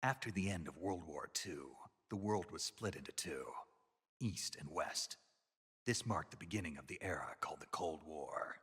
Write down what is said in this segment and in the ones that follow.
After the end of World War II, the world was split into two, East and West. This marked the beginning of the era called the Cold War.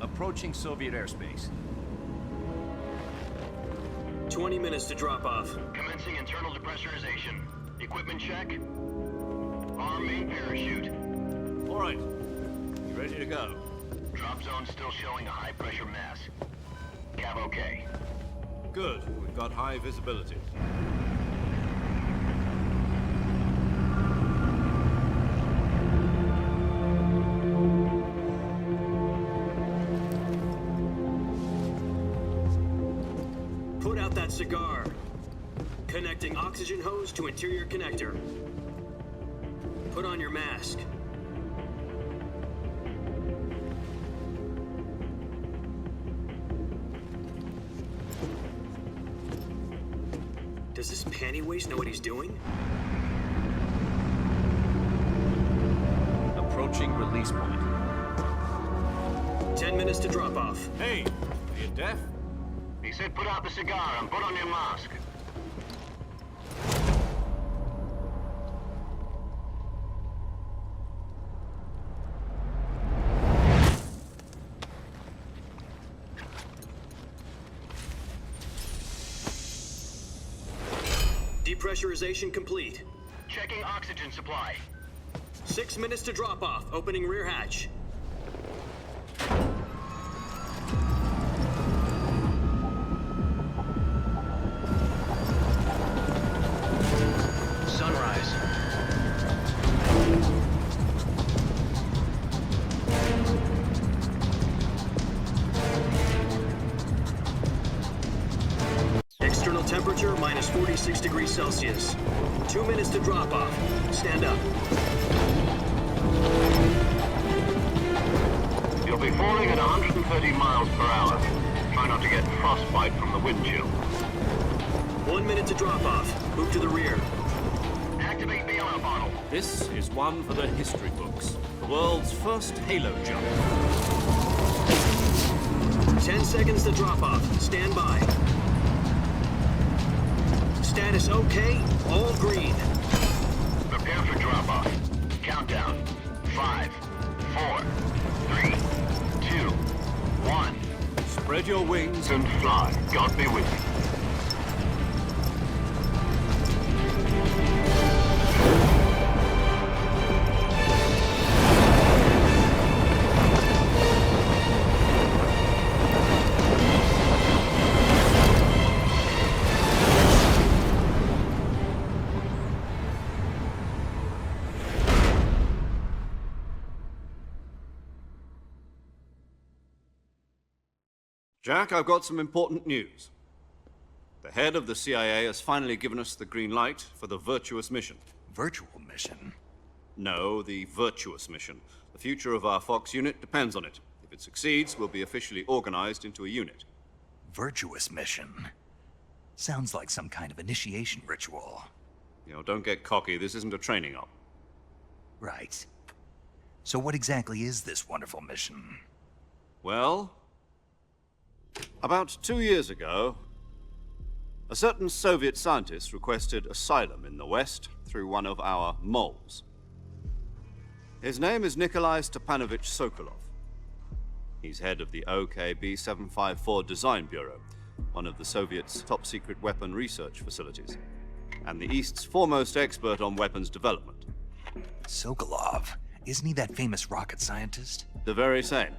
Approaching Soviet airspace. 20 minutes to drop off. Commencing internal depressurization. Equipment check. Arm main parachute. All right. You ready to go? Drop zone still showing a high pressure mass. Cav okay. Good. We've got high visibility. Put out that cigar. Connecting oxygen hose to interior connector. Put on your mask. Does this panty waste know what he's doing? Approaching release point. 10 minutes to drop off. Hey, are you deaf? He said put out the cigar and put on your mask. Depressurization complete. Checking oxygen supply. 6 minutes to drop off. Opening rear hatch. Sunrise. External temperature minus 46 degrees Celsius. 2 minutes to drop off. Stand up. You'll be falling at 130 miles per hour. Try not to get frostbite from the wind chill. 1 minute to drop off. Move to the rear. Activate bailout bottle. This is one for the history books. The world's first halo jump. 10 seconds to drop off. Stand by. Status okay. All green. Prepare for drop-off. Countdown. 5, 4, 3, 2, 1. Spread your wings And fly. God be with you. Jack, I've got some important news. The head of the CIA has finally given us the green light for the virtuous mission. Virtual mission? No, the virtuous mission. The future of our Fox unit depends on it. If it succeeds, we'll be officially organized into a unit. Virtuous mission? Sounds like some kind of initiation ritual. You know, don't get cocky. This isn't a training op. Right. So what exactly is this wonderful mission? Well, about 2 years ago, a certain Soviet scientist requested asylum in the West through one of our moles. His name is Nikolai Stepanovich Sokolov. He's head of the OKB 754 Design Bureau, one of the Soviets' top-secret weapon research facilities, and the East's foremost expert on weapons development. Sokolov? Isn't he that famous rocket scientist? The very same.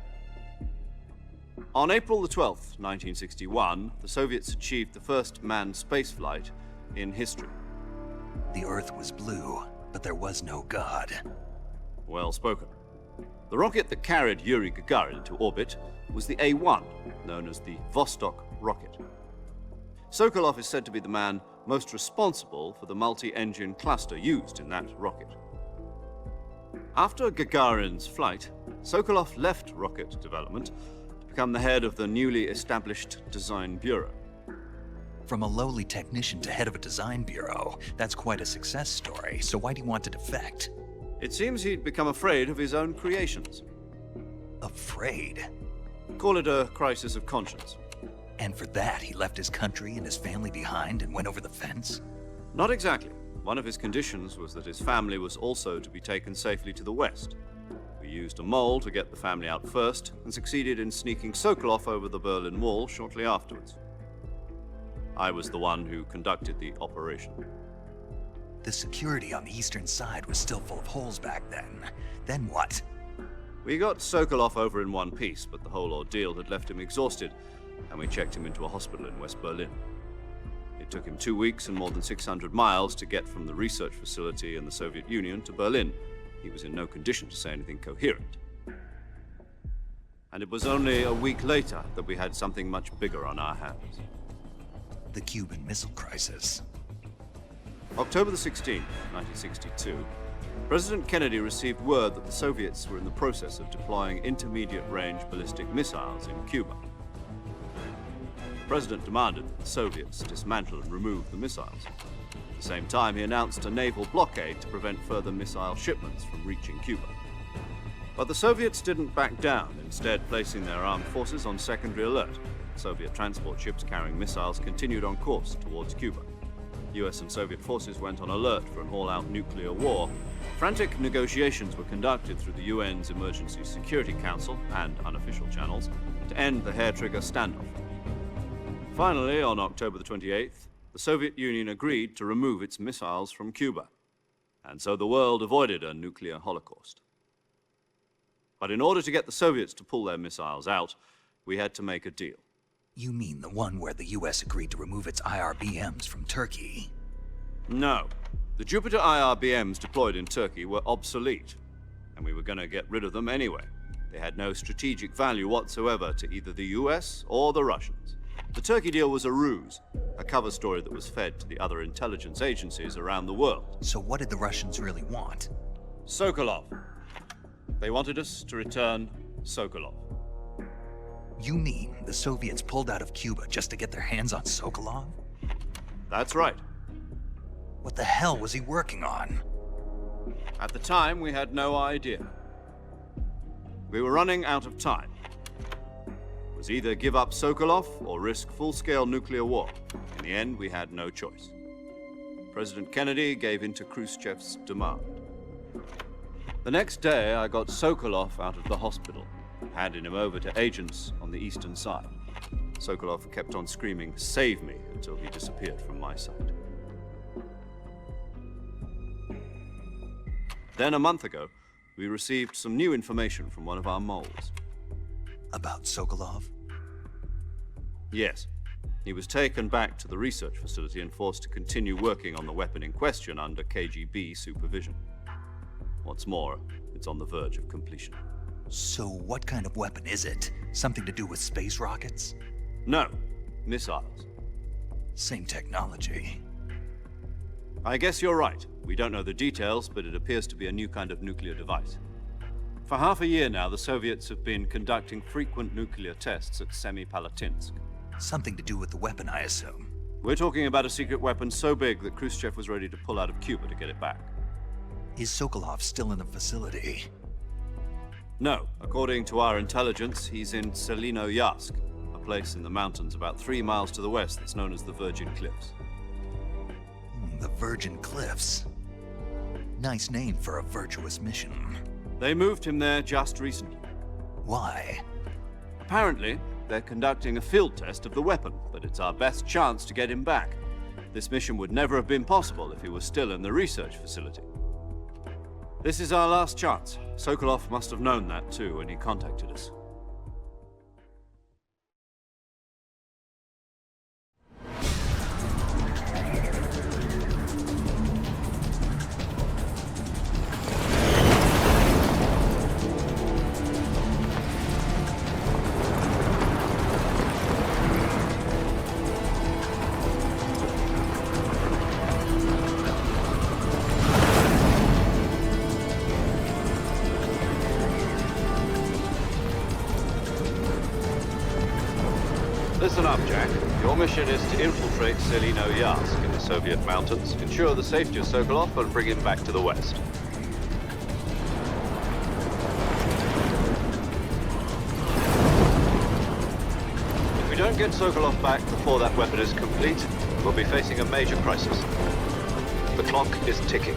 On April the 12th, 1961, the Soviets achieved the first manned spaceflight in history. The Earth was blue, but there was no God. Well spoken. The rocket that carried Yuri Gagarin to orbit was the A-1, known as the Vostok rocket. Sokolov is said to be the man most responsible for the multi-engine cluster used in that rocket. After Gagarin's flight, Sokolov left rocket development to become the head of the newly established Design Bureau. From a lowly technician to head of a design bureau, that's quite a success story, so why do you want to defect? It seems he'd become afraid of his own creations. Afraid? Call it a crisis of conscience. And for that, he left his country and his family behind and went over the fence? Not exactly. One of his conditions was that his family was also to be taken safely to the west. We used a mole to get the family out first and succeeded in sneaking Sokolov over the Berlin Wall shortly afterwards. I was the one who conducted the operation. The security on the eastern side was still full of holes back then. Then what? We got Sokolov over in one piece, but the whole ordeal had left him exhausted, and we checked him into a hospital in West Berlin. It took him 2 weeks and more than 600 miles to get from the research facility in the Soviet Union to Berlin. He was in no condition to say anything coherent. And it was only a week later that we had something much bigger on our hands. The Cuban Missile Crisis. October the 16th, 1962, President Kennedy received word that the Soviets were in the process of deploying intermediate-range ballistic missiles in Cuba. The President demanded that the Soviets dismantle and remove the missiles. At the same time, he announced a naval blockade to prevent further missile shipments from reaching Cuba. But the Soviets didn't back down, instead placing their armed forces on secondary alert. Soviet transport ships carrying missiles continued on course towards Cuba. US and Soviet forces went on alert for an all-out nuclear war. Frantic negotiations were conducted through the UN's Emergency Security Council and unofficial channels to end the hair-trigger standoff. Finally, on October the 28th, the Soviet Union agreed to remove its missiles from Cuba, and so the world avoided a nuclear holocaust. But in order to get the Soviets to pull their missiles out, we had to make a deal. You mean the one where the US agreed to remove its IRBMs from Turkey? No. The Jupiter IRBMs deployed in Turkey were obsolete, and we were going to get rid of them anyway. They had no strategic value whatsoever to either the US or the Russians. The Turkey deal was a ruse, a cover story that was fed to the other intelligence agencies around the world. So what did the Russians really want? Sokolov. They wanted us to return Sokolov. You mean the Soviets pulled out of Cuba just to get their hands on Sokolov? That's right. What the hell was he working on? At the time, we had no idea. We were running out of time. It was either give up Sokolov or risk full-scale nuclear war. In the end, we had no choice. President Kennedy gave in to Khrushchev's demand. The next day, I got Sokolov out of the hospital, handing him over to agents on the eastern side. Sokolov kept on screaming, "Save me," until he disappeared from my sight. Then, a month ago, we received some new information from one of our moles. About Sokolov? Yes. He was taken back to the research facility and forced to continue working on the weapon in question under KGB supervision. What's more, it's on the verge of completion. So what kind of weapon is it? Something to do with space rockets? No, missiles. Same technology. I guess you're right. We don't know the details, but it appears to be a new kind of nuclear device. For half a year now, the Soviets have been conducting frequent nuclear tests at Semipalatinsk. Something to do with the weapon, I assume. We're talking about a secret weapon so big that Khrushchev was ready to pull out of Cuba to get it back. Is Sokolov still in the facility? No. According to our intelligence, he's in Selinoyarsk, a place in the mountains about 3 miles to the west that's known as the Virgin Cliffs. The Virgin Cliffs. Nice name for a virtuous mission. They moved him there just recently. Why? Apparently, they're conducting a field test of the weapon, but it's our best chance to get him back. This mission would never have been possible if he was still in the research facility. This is our last chance. Sokolov must have known that too when he contacted us. Listen up, Jack. Your mission is to infiltrate Selino-Yarsk in the Soviet mountains, ensure the safety of Sokolov, and bring him back to the west. If we don't get Sokolov back before that weapon is complete, we'll be facing a major crisis. The clock is ticking.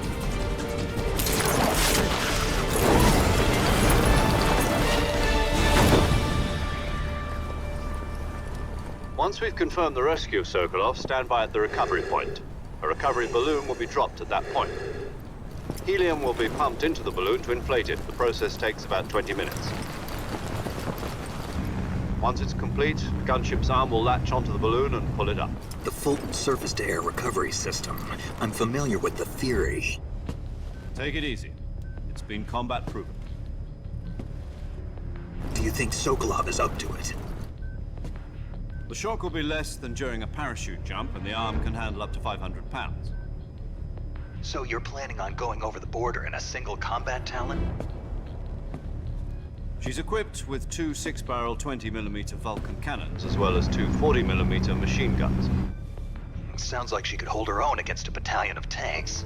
Once we've confirmed the rescue of Sokolov, stand by at the recovery point. A recovery balloon will be dropped at that point. Helium will be pumped into the balloon to inflate it. The process takes about 20 minutes. Once it's complete, the gunship's arm will latch onto the balloon and pull it up. The Fulton surface-to-air recovery system. I'm familiar with the theory. Take it easy. It's been combat proven. Do you think Sokolov is up to it? The shock will be less than during a parachute jump, and the arm can handle up to 500 pounds. So you're planning on going over the border in a single combat Talon? She's equipped with two 6-barrel 20mm Vulcan cannons, as well as two 40mm machine guns. Sounds like she could hold her own against a battalion of tanks.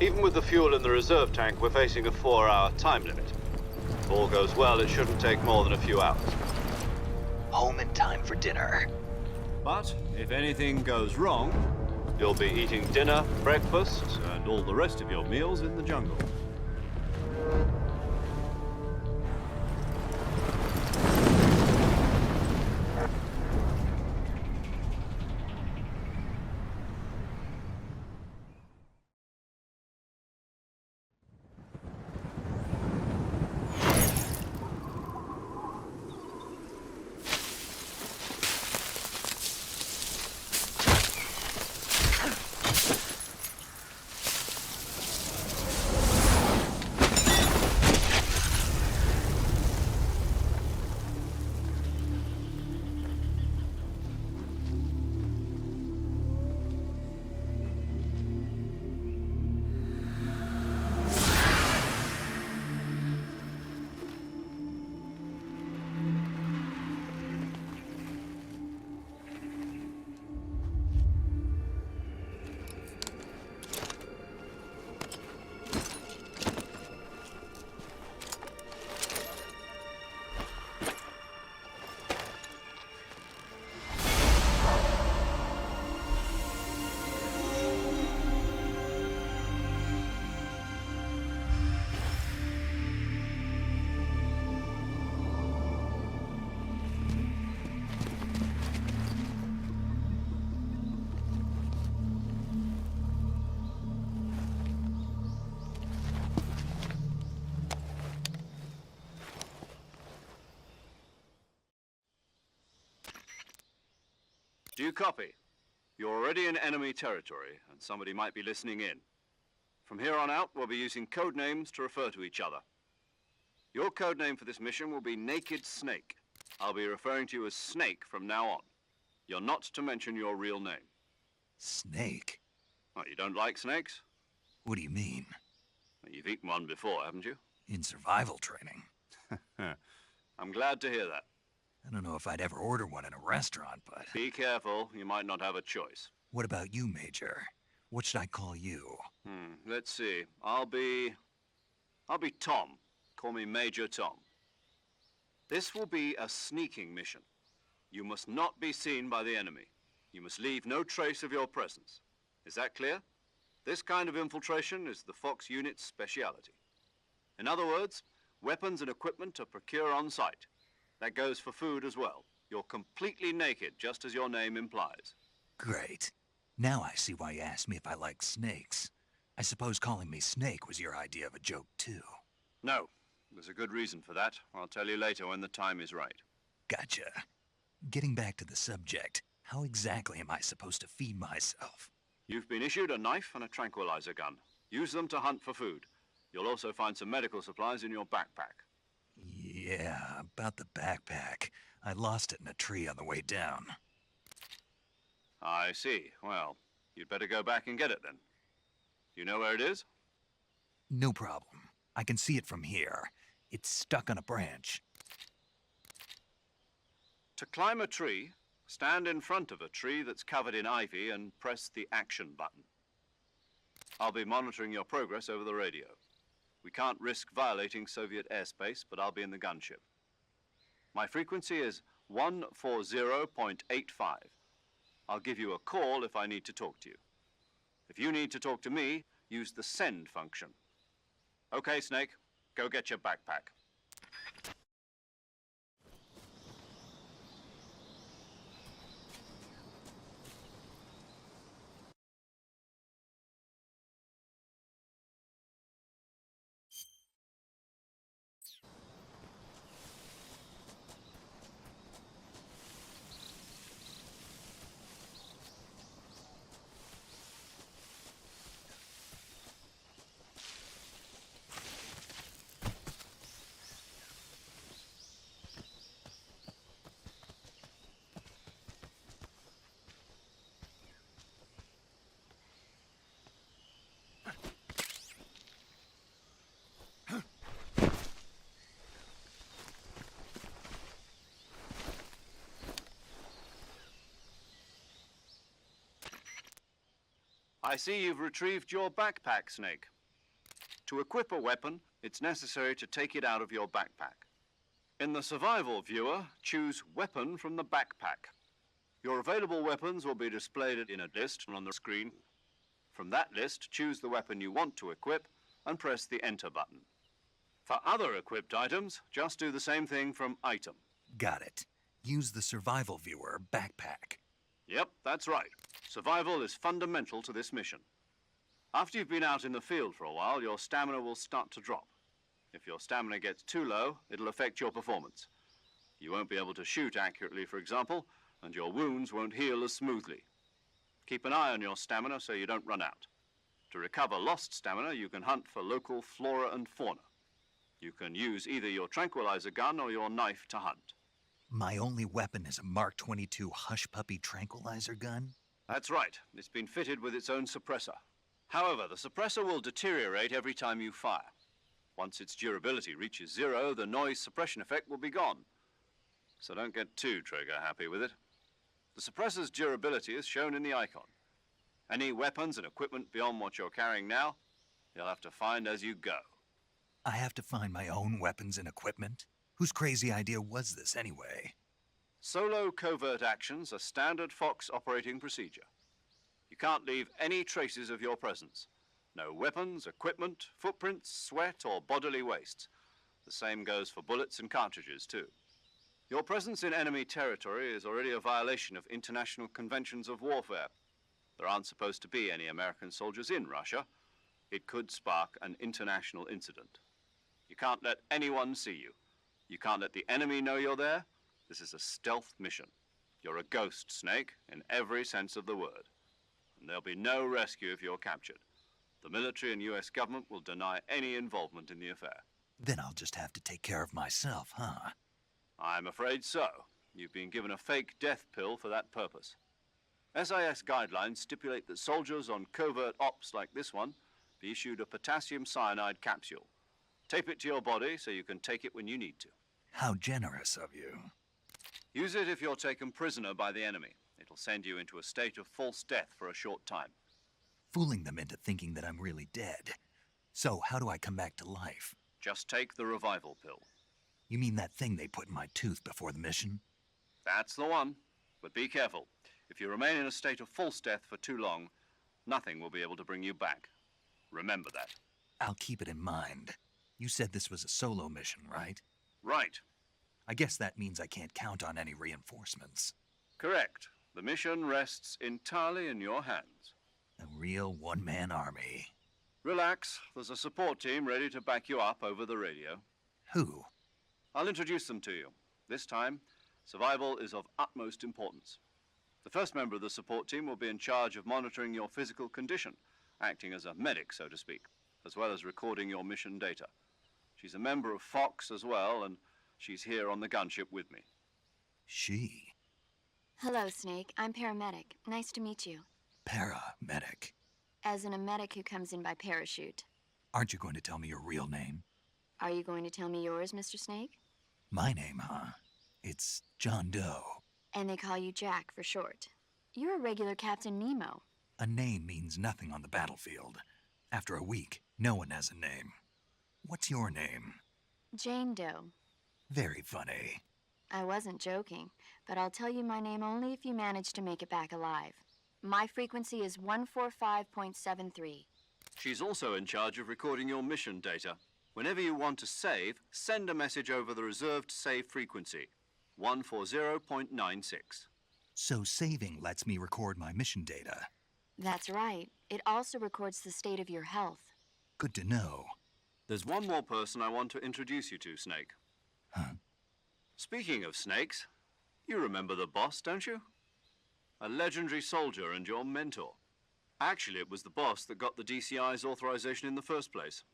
Even with the fuel in the reserve tank, we're facing a 4-hour time limit. If all goes well, it shouldn't take more than a few hours. Home in time for dinner. But if anything goes wrong, you'll be eating dinner, breakfast, and all the rest of your meals in the jungle. Do you copy? You're already in enemy territory, and somebody might be listening in. From here on out, we'll be using code names to refer to each other. Your code name for this mission will be Naked Snake. I'll be referring to you as Snake from now on. You're not to mention your real name. Snake? Oh, you don't like snakes? What do you mean? Well, you've eaten one before, haven't you? In survival training. I'm glad to hear that. I don't know if I'd ever order one in a restaurant, but... Be careful, you might not have a choice. What about you, Major? What should I call you? Let's see. I'll be Tom. Call me Major Tom. This will be a sneaking mission. You must not be seen by the enemy. You must leave no trace of your presence. Is that clear? This kind of infiltration is the Fox unit's speciality. In other words, weapons and equipment are procured on site. That goes for food as well. You're completely naked, just as your name implies. Great. Now I see why you asked me if I like snakes. I suppose calling me Snake was your idea of a joke, too. No. There's a good reason for that. I'll tell you later when the time is right. Gotcha. Getting back to the subject, how exactly am I supposed to feed myself? You've been issued a knife and a tranquilizer gun. Use them to hunt for food. You'll also find some medical supplies in your backpack. Yeah, about the backpack. I lost it in a tree on the way down. I see. Well, you'd better go back and get it then. You know where it is? No problem. I can see it from here. It's stuck on a branch. To climb a tree, Stand in front of a tree that's covered in ivy and press the action button. I'll be monitoring your progress over the radio. We can't risk violating Soviet airspace, but I'll be in the gunship. My frequency is 140.85. I'll give you a call if I need to talk to you. If you need to talk to me, use the send function. Okay, Snake, go get your backpack. I see you've retrieved your backpack, Snake. To equip a weapon, it's necessary to take it out of your backpack. In the survival viewer, choose Weapon from the backpack. Your available weapons will be displayed in a list on the screen. From that list, choose the weapon you want to equip and press the Enter button. For other equipped items, just do the same thing from Item. Got it. Use the survival viewer backpack. Yep, that's right. Survival is fundamental to this mission. After you've been out in the field for a while, your stamina will start to drop. If your stamina gets too low, it'll affect your performance. You won't be able to shoot accurately, for example, and your wounds won't heal as smoothly. Keep an eye on your stamina so you don't run out. To recover lost stamina, you can hunt for local flora and fauna. You can use either your tranquilizer gun or your knife to hunt. My only weapon is a Mark 22 Hush Puppy tranquilizer gun? That's right. It's been fitted with its own suppressor. However, the suppressor will deteriorate every time you fire. Once its durability reaches 0, the noise suppression effect will be gone. So don't get too trigger-happy with it. The suppressor's durability is shown in the icon. Any weapons and equipment beyond what you're carrying now, you'll have to find as you go. I have to find my own weapons and equipment? Whose crazy idea was this anyway? Solo covert actions are standard Fox operating procedure. You can't leave any traces of your presence. No weapons, equipment, footprints, sweat, or bodily wastes. The same goes for bullets and cartridges, too. Your presence in enemy territory is already a violation of international conventions of warfare. There aren't supposed to be any American soldiers in Russia. It could spark an international incident. You can't let anyone see you. You can't let the enemy know you're there. This is a stealth mission. You're a ghost, Snake, in every sense of the word. And there'll be no rescue if you're captured. The military and US government will deny any involvement in the affair. Then I'll just have to take care of myself, huh? I'm afraid so. You've been given a fake death pill for that purpose. SIS guidelines stipulate that soldiers on covert ops like this one be issued a potassium cyanide capsule. Tape it to your body so you can take it when you need to. How generous of you. Use it if you're taken prisoner by the enemy. It'll send you into a state of false death for a short time. Fooling them into thinking that I'm really dead. So how do I come back to life? Just take the revival pill. You mean that thing they put in my tooth before the mission? That's the one. But be careful. If you remain in a state of false death for too long, nothing will be able to bring you back. Remember that. I'll keep it in mind. You said this was a solo mission, right? Right. I guess that means I can't count on any reinforcements. Correct. The mission rests entirely in your hands. A real one-man army. Relax. There's a support team ready to back you up over the radio. Who? I'll introduce them to you. This time, survival is of utmost importance. The first member of the support team will be in charge of monitoring your physical condition, acting as a medic, so to speak, as well as recording your mission data. She's a member of Fox as well, and she's here on the gunship with me. She? Hello, Snake. I'm paramedic. Nice to meet you. Paramedic. As in a medic who comes in by parachute. Aren't you going to tell me your real name? Are you going to tell me yours, Mr. Snake? My name, huh? It's John Doe. And they call you Jack for short. You're a regular Captain Nemo. A name means nothing on the battlefield. After a week, no one has a name. What's your name? Jane Doe. Very funny. I wasn't joking, but I'll tell you my name only if you manage to make it back alive. My frequency is 145.73. She's also in charge of recording your mission data. Whenever you want to save, send a message over the reserved save frequency, 140.96. So saving lets me record my mission data. That's right. It also records the state of your health. Good to know. There's one more person I want to introduce you to, Snake. Huh? Speaking of snakes, you remember the boss, don't you? A legendary soldier and your mentor. Actually, it was the boss that got the DCI's authorization in the first place.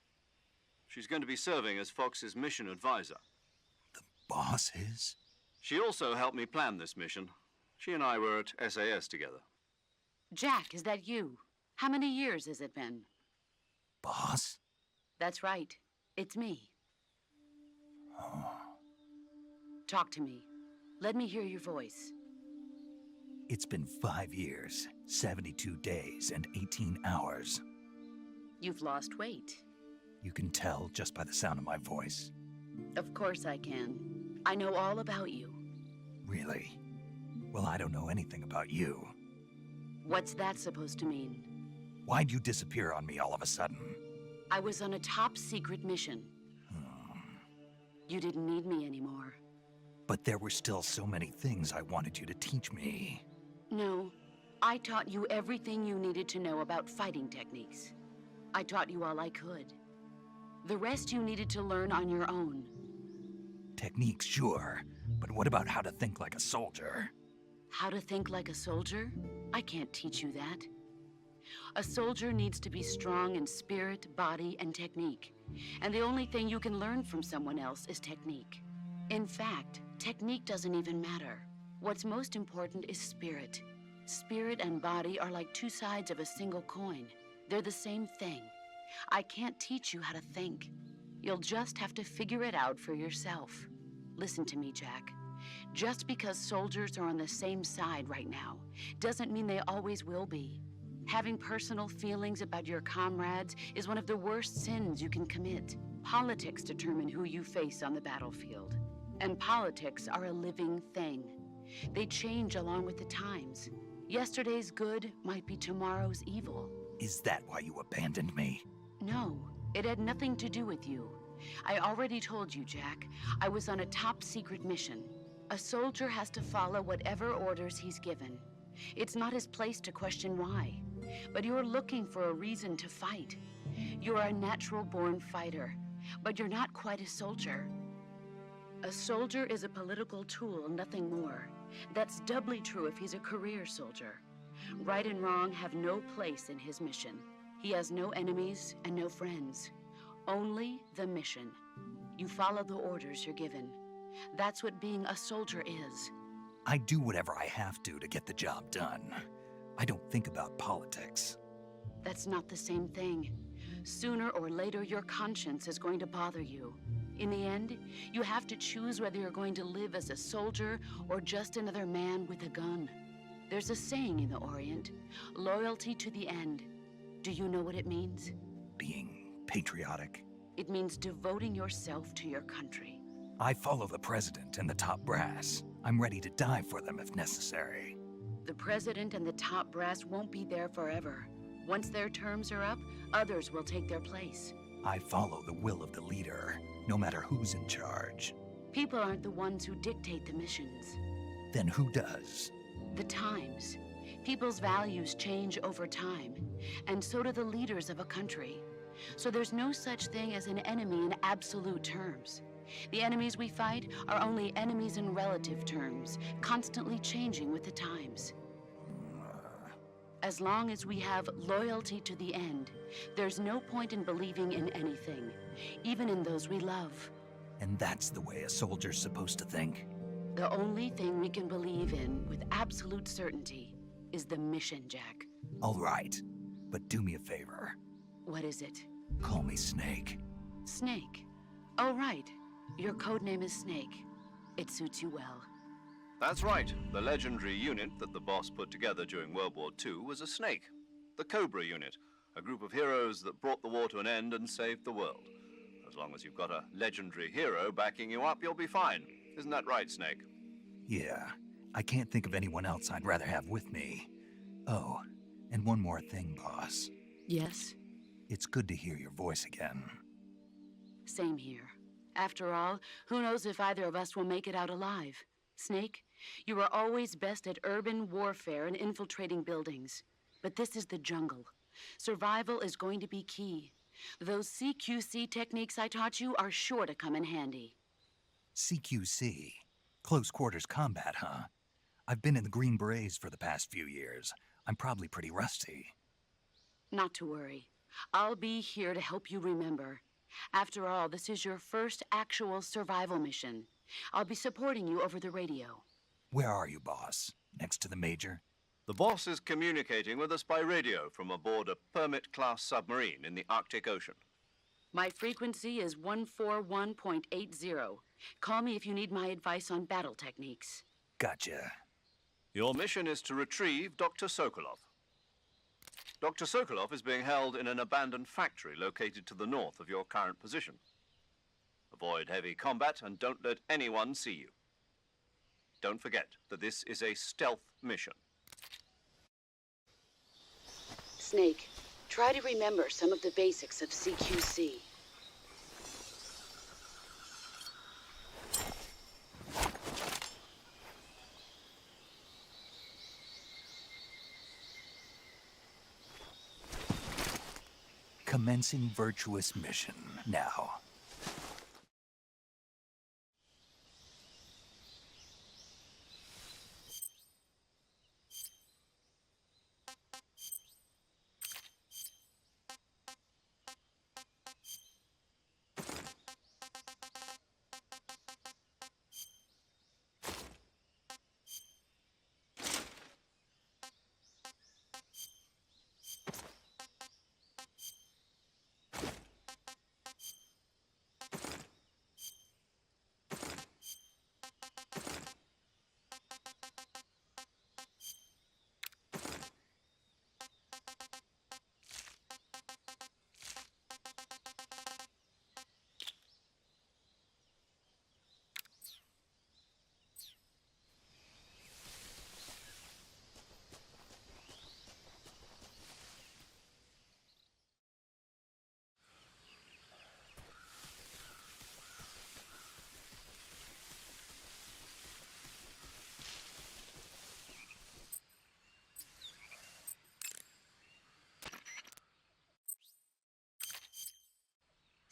She's going to be serving as Fox's mission advisor. The boss is? She also helped me plan this mission. She and I were at SAS together. Jack, is that you? How many years has it been? Boss? That's right. It's me. Talk to me. Let me hear your voice. It's been 5 years, 72 days, and 18 hours. You've lost weight. You can tell just by the sound of my voice. Of course I can. I know all about you. Really? Well, I don't know anything about you. What's that supposed to mean? Why'd you disappear on me all of a sudden? I was on a top-secret mission. You didn't need me anymore. But there were still so many things I wanted you to teach me. No, I taught you everything you needed to know about fighting techniques. I taught you all I could. The rest you needed to learn on your own. Techniques, sure. But what about how to think like a soldier? How to think like a soldier? I can't teach you that. A soldier needs to be strong in spirit, body, and technique. And the only thing you can learn from someone else is technique. In fact, technique doesn't even matter. What's most important is spirit. Spirit and body are like two sides of a single coin. They're the same thing. I can't teach you how to think. You'll just have to figure it out for yourself. Listen to me, Jack. Just because soldiers are on the same side right now doesn't mean they always will be. Having personal feelings about your comrades is one of the worst sins you can commit. Politics determine who you face on the battlefield. And politics are a living thing. They change along with the times. Yesterday's good might be tomorrow's evil. Is that why you abandoned me? No, it had nothing to do with you. I already told you, Jack. I was on a top-secret mission. A soldier has to follow whatever orders he's given. It's not his place to question why. But you're looking for a reason to fight. You're a natural-born fighter, but you're not quite a soldier. A soldier is a political tool, nothing more. That's doubly true if he's a career soldier. Right and wrong have no place in his mission. He has no enemies and no friends. Only the mission. You follow the orders you're given. That's what being a soldier is. I do whatever I have to get the job done. I don't think about politics. That's not the same thing. Sooner or later, your conscience is going to bother you. In the end, you have to choose whether you're going to live as a soldier or just another man with a gun. There's a saying in the Orient, loyalty to the end. Do you know what it means? Being patriotic. It means devoting yourself to your country. I follow the president and the top brass. I'm ready to die for them if necessary. The president and the top brass won't be there forever. Once their terms are up, others will take their place. I follow the will of the leader, no matter who's in charge. People aren't the ones who dictate the missions. Then who does? The times. People's values change over time, and so do the leaders of a country. So there's no such thing as an enemy in absolute terms. The enemies we fight are only enemies in relative terms, constantly changing with the times. As long as we have loyalty to the end, there's no point in believing in anything, even in those we love. And that's the way a soldier's supposed to think? The only thing we can believe in with absolute certainty is the mission, Jack. All right, but do me a favor. What is it? Call me Snake. Snake. Oh, right. Your code name is Snake. It suits you well. That's right. The legendary unit that the boss put together during World War II was a snake. The Cobra unit, a group of heroes that brought the war to an end and saved the world. As long as you've got a legendary hero backing you up, you'll be fine. Isn't that right, Snake? Yeah, I can't think of anyone else I'd rather have with me. Oh, and one more thing, boss. Yes? It's good to hear your voice again. Same here. After all, who knows if either of us will make it out alive? Snake, you are always best at urban warfare and infiltrating buildings. But this is the jungle. Survival is going to be key. Those CQC techniques I taught you are sure to come in handy. CQC? Close quarters combat, huh? I've been in the Green Berets for the past few years. I'm probably pretty rusty. Not to worry. I'll be here to help you remember. After all, this is your first actual survival mission. I'll be supporting you over the radio. Where are you, boss? Next to the Major? The boss is communicating with us by radio from aboard a Permit-class submarine in the Arctic Ocean. My frequency is 141.80. Call me if you need my advice on battle techniques. Gotcha. Your mission is to retrieve Dr. Sokolov. Dr. Sokolov is being held in an abandoned factory located to the north of your current position. Avoid heavy combat and don't let anyone see you. Don't forget that this is a stealth mission. Snake, try to remember some of the basics of CQC. Commencing virtuous mission now.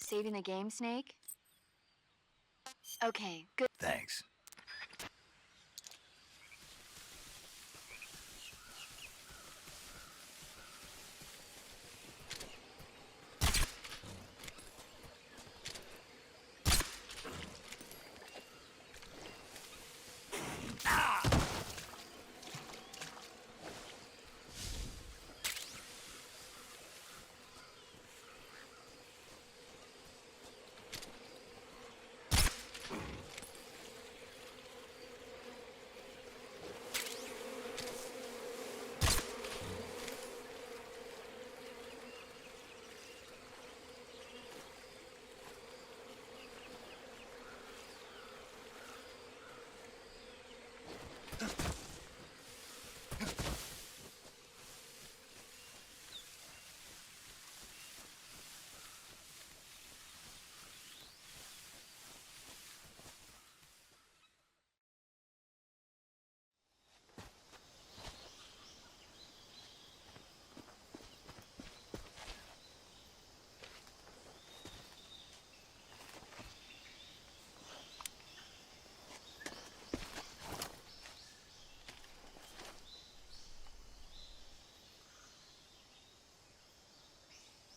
Saving the game, Snake? Okay, good. Thanks.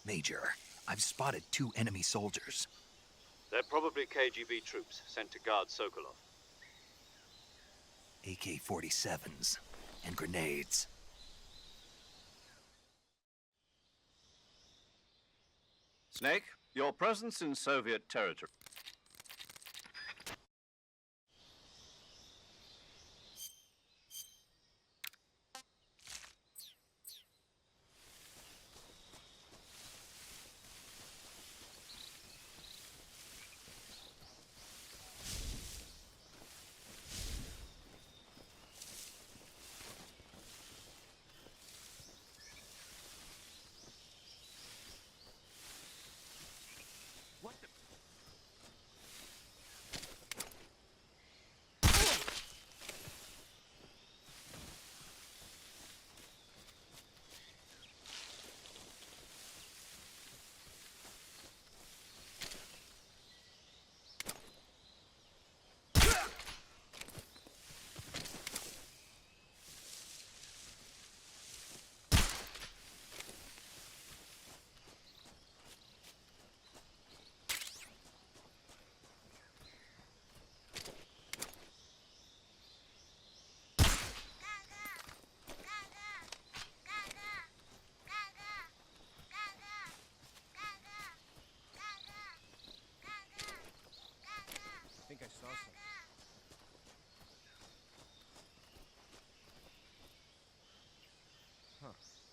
Major, I've spotted 2 enemy soldiers. They're probably KGB troops sent to guard Sokolov. AK-47s and grenades. Snake, your presence in Soviet territory.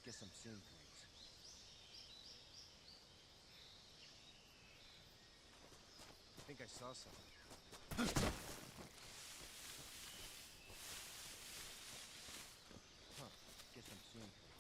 Guess I'm seeing things. I think I saw something. Huh. Guess I'm seeing things.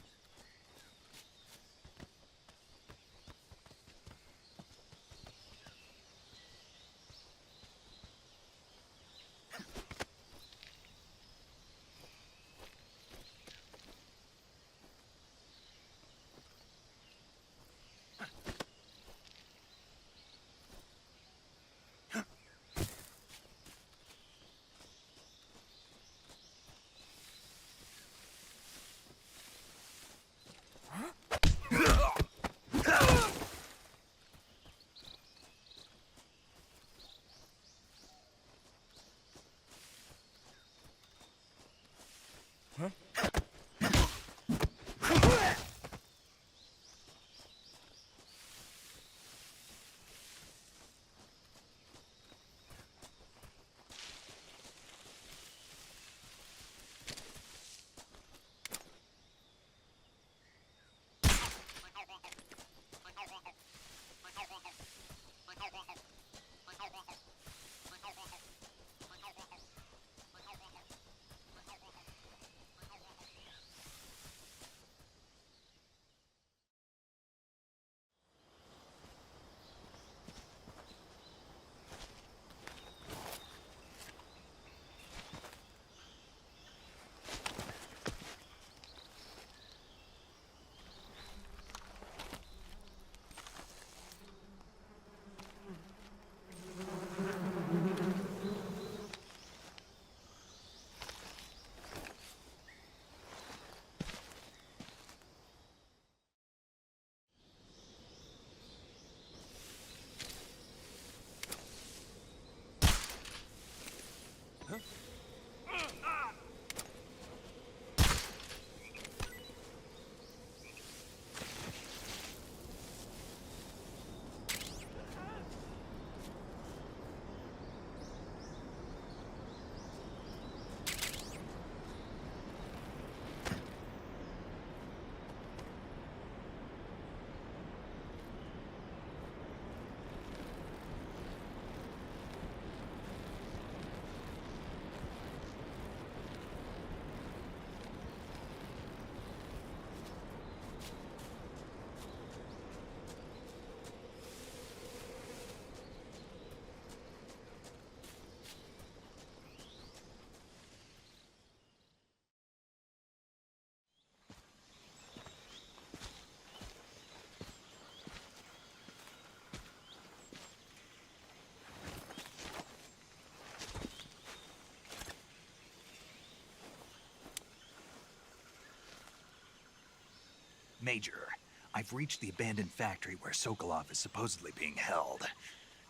Major, I've reached the abandoned factory where Sokolov is supposedly being held.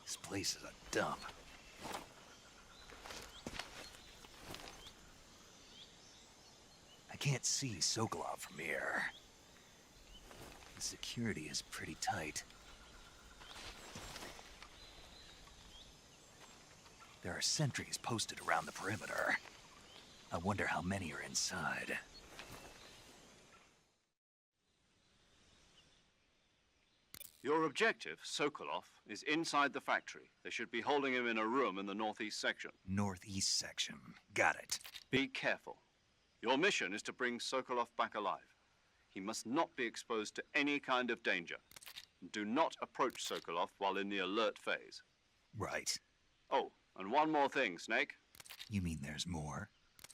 This place is a dump. I can't see Sokolov from here. The security is pretty tight. There are sentries posted around the perimeter. I wonder how many are inside. Your objective, Sokolov, is inside the factory. They should be holding him in a room in the northeast section. Northeast section. Got it. Be careful. Your mission is to bring Sokolov back alive. He must not be exposed to any kind of danger. Do not approach Sokolov while in the alert phase. Right. Oh, and one more thing, Snake. You mean there's more?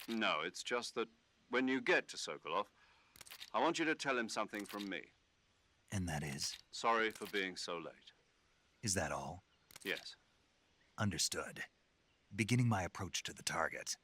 No, it's just that when you get to Sokolov, I want you to tell him something from me. And that is? Sorry for being so late. Is that all? Yes. Understood. Beginning my approach to the target.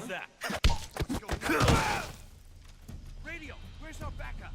that? Radio, where's our backup?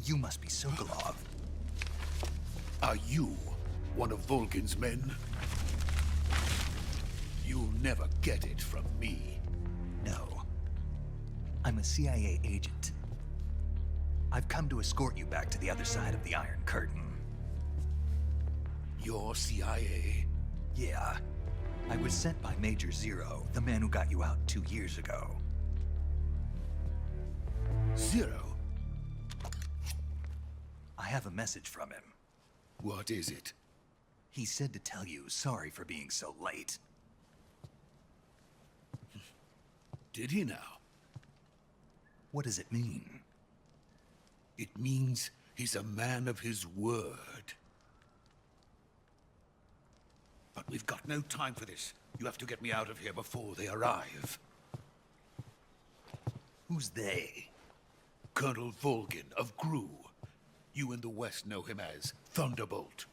You must be Sokolov. Are you one of Volgin's men? You'll never get it from me. No. I'm a CIA agent. I've come to escort you back to the other side of the Iron Curtain. You're CIA? Yeah. I was sent by Major Zero, the man who got you out 2 years ago. Zero? I have a message from him. What is it? He said to tell you sorry for being so late. Did he now? What does it mean? It means he's a man of his word. But we've got no time for this. You have to get me out of here before they arrive. Who's they? Colonel Volgin of GRU. You in the West know him as Thunderbolt.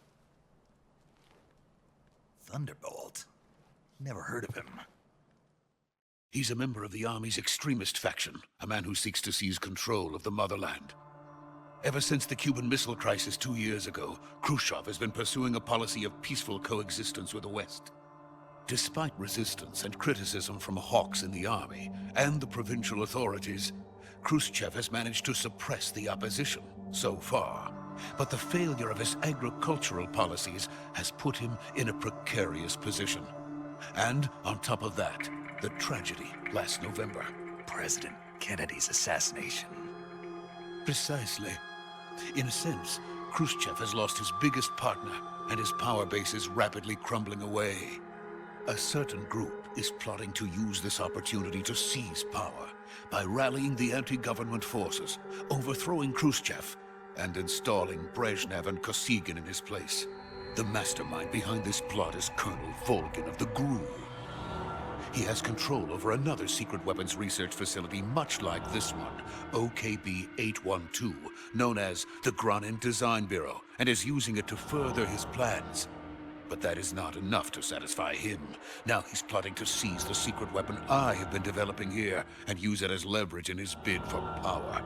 Thunderbolt? Never heard of him. He's a member of the Army's extremist faction, a man who seeks to seize control of the motherland. Ever since the Cuban Missile Crisis 2 years ago, Khrushchev has been pursuing a policy of peaceful coexistence with the West. Despite resistance and criticism from hawks in the Army and the provincial authorities, Khrushchev has managed to suppress the opposition so far. But the failure of his agricultural policies has put him in a precarious position. And on top of that, the tragedy last November. President Kennedy's assassination. Precisely. In a sense, Khrushchev has lost his biggest partner, and his power base is rapidly crumbling away. A certain group is plotting to use this opportunity to seize power by rallying the anti-government forces, overthrowing Khrushchev, and installing Brezhnev and Kosygin in his place. The mastermind behind this plot is Colonel Volgin of the GRU. He has control over another secret weapons research facility much like this one, OKB-812, known as the Granin Design Bureau, and is using it to further his plans. But that is not enough to satisfy him. Now he's plotting to seize the secret weapon I have been developing here and use it as leverage in his bid for power.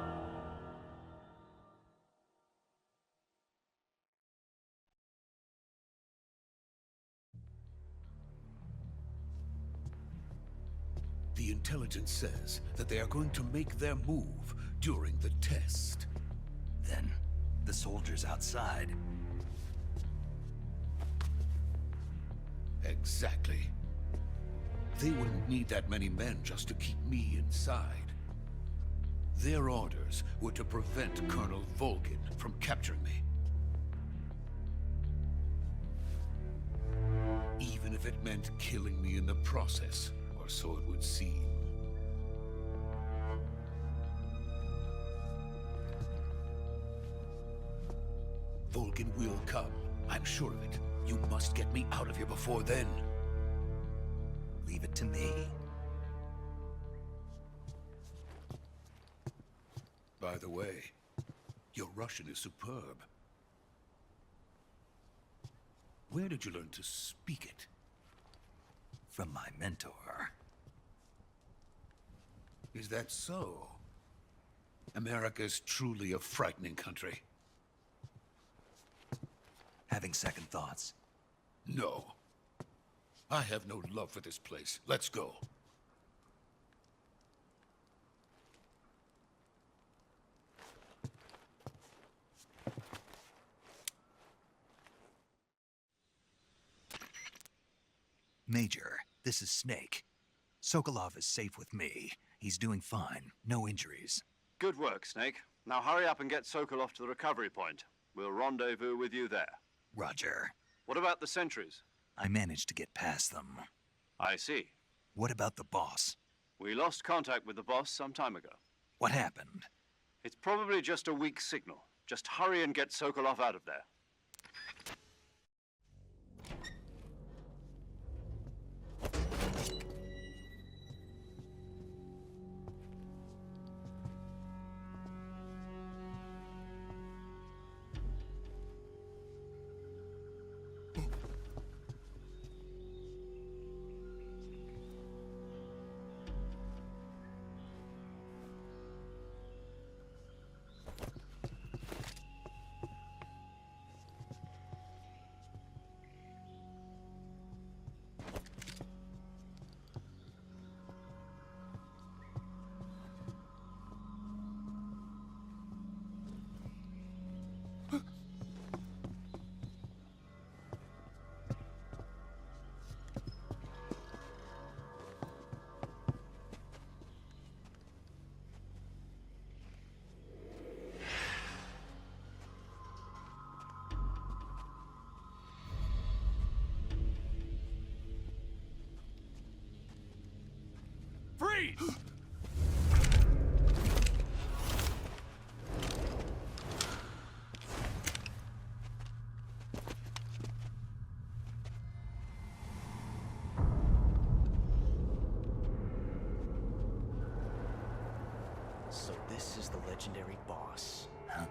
The intelligence says that they are going to make their move during the test. Then, the soldiers outside. Exactly. They wouldn't need that many men just to keep me inside. Their orders were to prevent Colonel Volgin from capturing me. Even if it meant killing me in the process, or so it would seem. Volgin will come. I'm sure of it. You must get me out of here before then. Leave it to me. By the way, your Russian is superb. Where did you learn to speak it? From my mentor. Is that so? America's truly a frightening country. Having second thoughts? No. I have no love for this place. Let's go. Major, this is Snake. Sokolov is safe with me. He's doing fine. No injuries. Good work, Snake. Now hurry up and get Sokolov to the recovery point. We'll rendezvous with you there. Roger. What about the sentries? I managed to get past them. I see. What about the boss? We lost contact with the boss some time ago. What happened? It's probably just a weak signal. Just hurry and get Sokolov out of there. Freeze! So this is the legendary boss. Huh?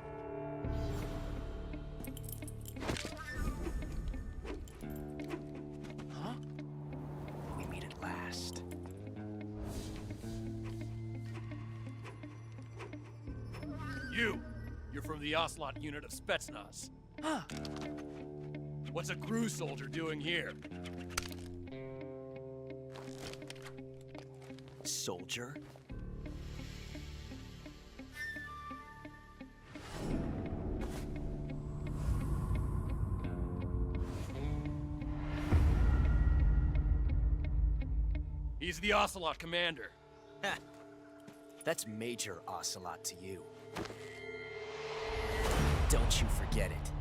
Huh? We meet at last. You're from the Ocelot unit of Spetsnaz. Huh. What's a crew soldier doing here? Soldier? He's the Ocelot commander. Ha! That's Major Ocelot to you. Don't you forget it.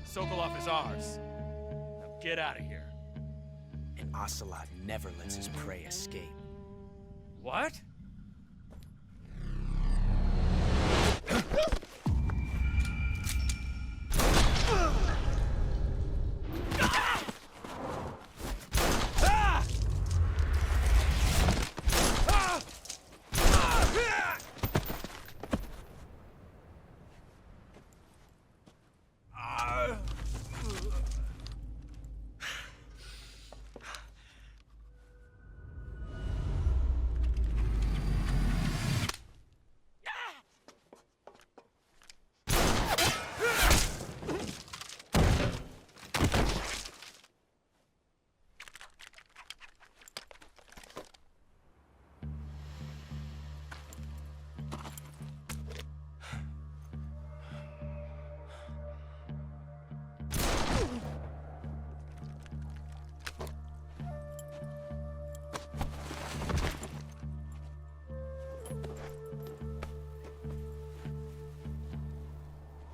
Sokolov is ours. Now get out of here. And Ocelot never lets his prey escape. What?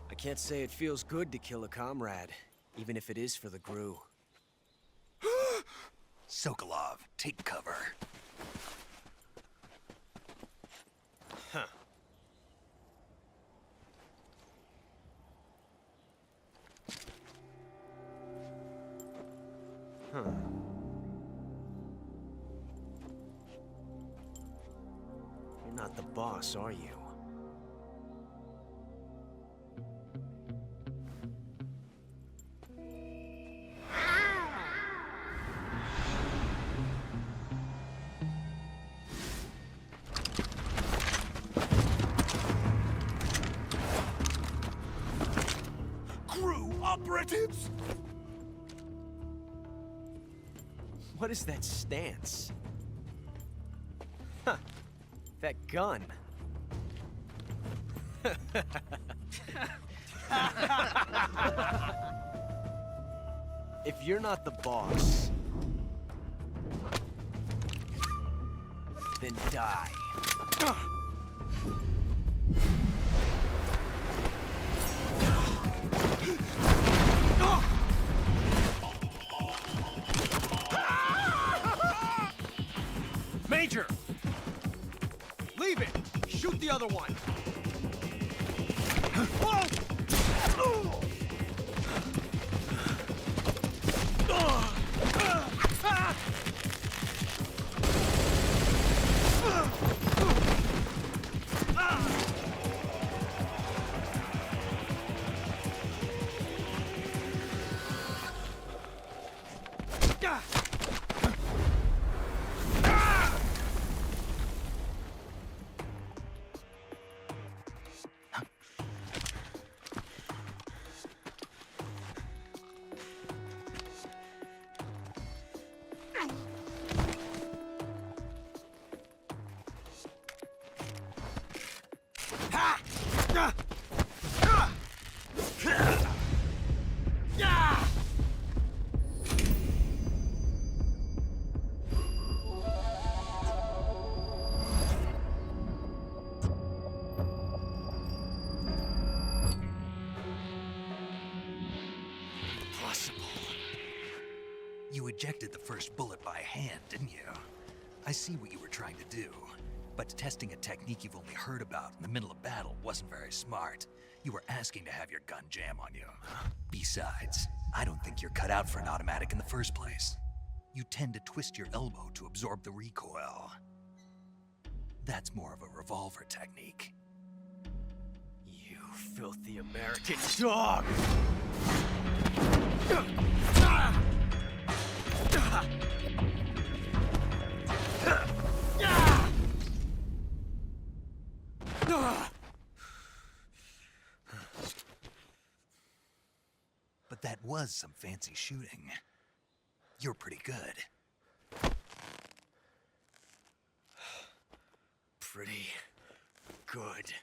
I can't say it feels good to kill a comrade, even if it is for the GRU. Sokolov, take cover. Huh. Huh. You're not the boss, are you? operatives! What is that stance? Huh. That gun. If you're not the boss, then die. Major! Leave it! Shoot the other one! You ejected the first bullet by hand, didn't you? I see what you were trying to do. But testing a technique you've only heard about in the middle of battle wasn't very smart. You were asking to have your gun jam on you. Besides, I don't think you're cut out for an automatic in the first place. You tend to twist your elbow to absorb the recoil. That's more of a revolver technique. You filthy American dog! But that was some fancy shooting. You're pretty good. Pretty good.